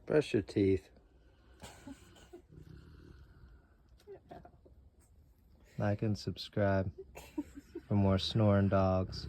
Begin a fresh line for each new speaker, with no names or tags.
Brush your teeth. Like and subscribe for more snoring dogs.